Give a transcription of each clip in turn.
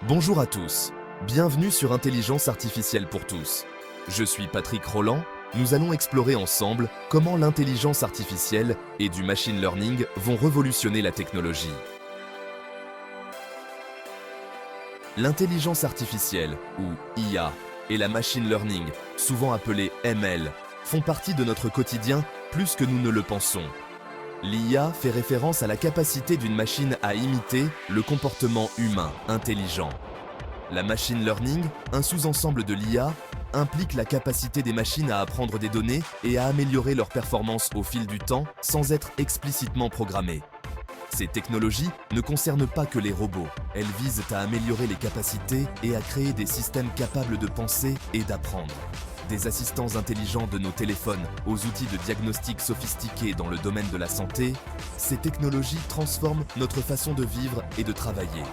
Bonjour à tous, bienvenue sur Intelligence Artificielle pour tous. Je suis Patrick Roland, nous allons explorer ensemble comment l'intelligence artificielle et du machine learning vont révolutionner la technologie. L'intelligence artificielle, ou IA, et la machine learning, souvent appelée ML, font partie de notre quotidien plus que nous ne le pensons. L'IA fait référence à la capacité d'une machine à imiter le comportement humain intelligent. La machine learning, un sous-ensemble de l'IA, implique la capacité des machines à apprendre des données et à améliorer leur performance au fil du temps sans être explicitement programmées. Ces technologies ne concernent pas que les robots, elles visent à améliorer les capacités et à créer des systèmes capables de penser et d'apprendre. Des assistants intelligents de nos téléphones aux outils de diagnostic sophistiqués dans le domaine de la santé, ces technologies transforment notre façon de vivre et de travailler.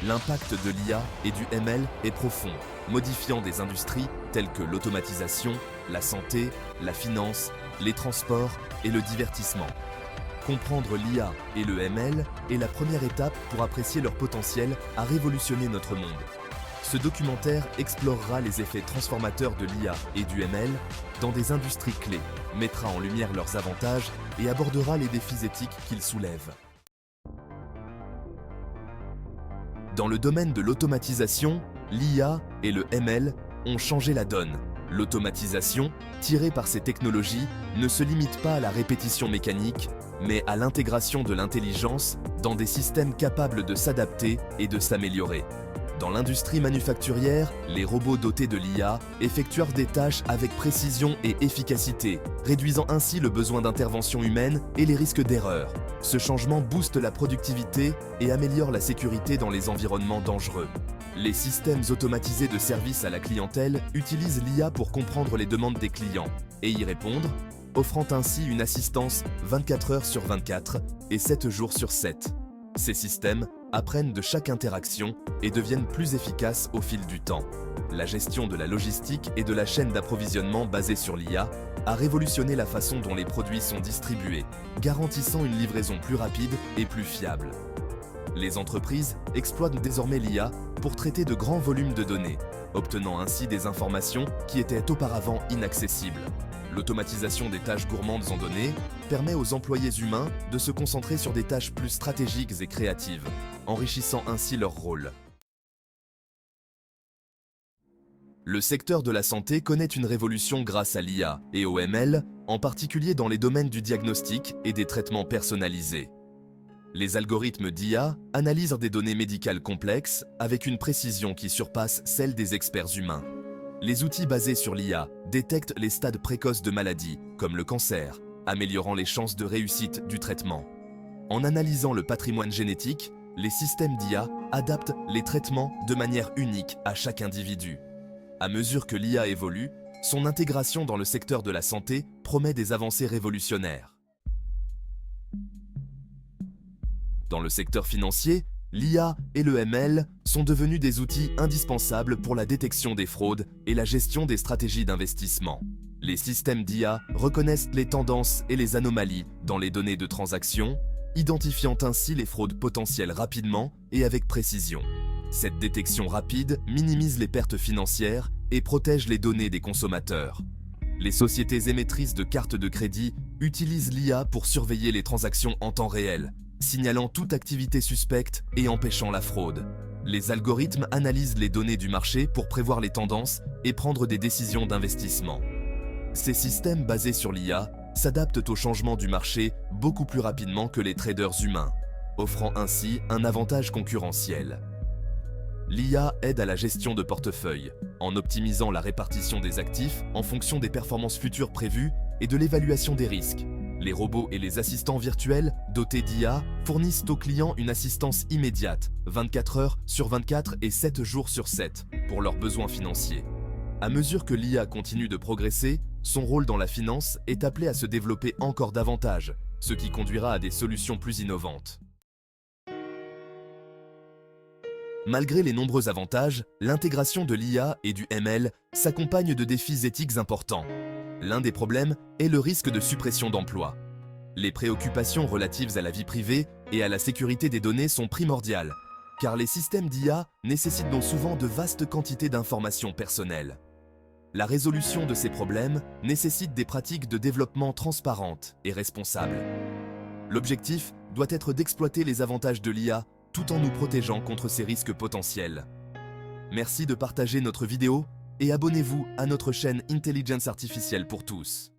L'impact de l'IA et du ML est profond, modifiant des industries telles que l'automatisation, la santé, la finance, les transports et le divertissement. Comprendre l'IA et le ML est la première étape pour apprécier leur potentiel à révolutionner notre monde. Ce documentaire explorera les effets transformateurs de l'IA et du ML dans des industries clés, mettra en lumière leurs avantages et abordera les défis éthiques qu'ils soulèvent. Dans le domaine de l'automatisation, l'IA et le ML ont changé la donne. L'automatisation, tirée par ces technologies, ne se limite pas à la répétition mécanique, mais à l'intégration de l'intelligence dans des systèmes capables de s'adapter et de s'améliorer. Dans l'industrie manufacturière, les robots dotés de l'IA effectuèrent des tâches avec précision et efficacité, réduisant ainsi le besoin d'intervention humaine et les risques d'erreur. Ce changement booste la productivité et améliore la sécurité dans les environnements dangereux. Les systèmes automatisés de service à la clientèle utilisent l'IA pour comprendre les demandes des clients et y répondre, offrant ainsi une assistance 24 heures sur 24 et 7 jours sur 7. Ces systèmes apprennent de chaque interaction et deviennent plus efficaces au fil du temps. La gestion de la logistique et de la chaîne d'approvisionnement basée sur l'IA a révolutionné la façon dont les produits sont distribués, garantissant une livraison plus rapide et plus fiable. Les entreprises exploitent désormais l'IA pour traiter de grands volumes de données, obtenant ainsi des informations qui étaient auparavant inaccessibles. L'automatisation des tâches gourmandes en données permet aux employés humains de se concentrer sur des tâches plus stratégiques et créatives, enrichissant ainsi leur rôle. Le secteur de la santé connaît une révolution grâce à l'IA et au ML, en particulier dans les domaines du diagnostic et des traitements personnalisés. Les algorithmes d'IA analysent des données médicales complexes avec une précision qui surpasse celle des experts humains. Les outils basés sur l'IA détectent les stades précoces de maladies, comme le cancer, améliorant les chances de réussite du traitement. En analysant le patrimoine génétique, les systèmes d'IA adaptent les traitements de manière unique à chaque individu. À mesure que l'IA évolue, son intégration dans le secteur de la santé promet des avancées révolutionnaires. Dans le secteur financier, l'IA et le ML sont devenus des outils indispensables pour la détection des fraudes et la gestion des stratégies d'investissement. Les systèmes d'IA reconnaissent les tendances et les anomalies dans les données de transaction, identifiant ainsi les fraudes potentielles rapidement et avec précision. Cette détection rapide minimise les pertes financières et protège les données des consommateurs. Les sociétés émettrices de cartes de crédit utilisent l'IA pour surveiller les transactions en temps réel, signalant toute activité suspecte et empêchant la fraude. Les algorithmes analysent les données du marché pour prévoir les tendances et prendre des décisions d'investissement. Ces systèmes basés sur l'IA s'adaptent aux changements du marché beaucoup plus rapidement que les traders humains, offrant ainsi un avantage concurrentiel. L'IA aide à la gestion de portefeuille, en optimisant la répartition des actifs en fonction des performances futures prévues et de l'évaluation des risques. Les robots et les assistants virtuels dotés d'IA fournissent aux clients une assistance immédiate, 24 heures sur 24 et 7 jours sur 7, pour leurs besoins financiers. À mesure que l'IA continue de progresser, son rôle dans la finance est appelé à se développer encore davantage, ce qui conduira à des solutions plus innovantes. Malgré les nombreux avantages, l'intégration de l'IA et du ML s'accompagne de défis éthiques importants. L'un des problèmes est le risque de suppression d'emplois. Les préoccupations relatives à la vie privée et à la sécurité des données sont primordiales, car les systèmes d'IA nécessitent donc souvent de vastes quantités d'informations personnelles. La résolution de ces problèmes nécessite des pratiques de développement transparentes et responsables. L'objectif doit être d'exploiter les avantages de l'IA tout en nous protégeant contre ces risques potentiels. Merci de partager notre vidéo et abonnez-vous à notre chaîne Intelligence Artificielle pour tous.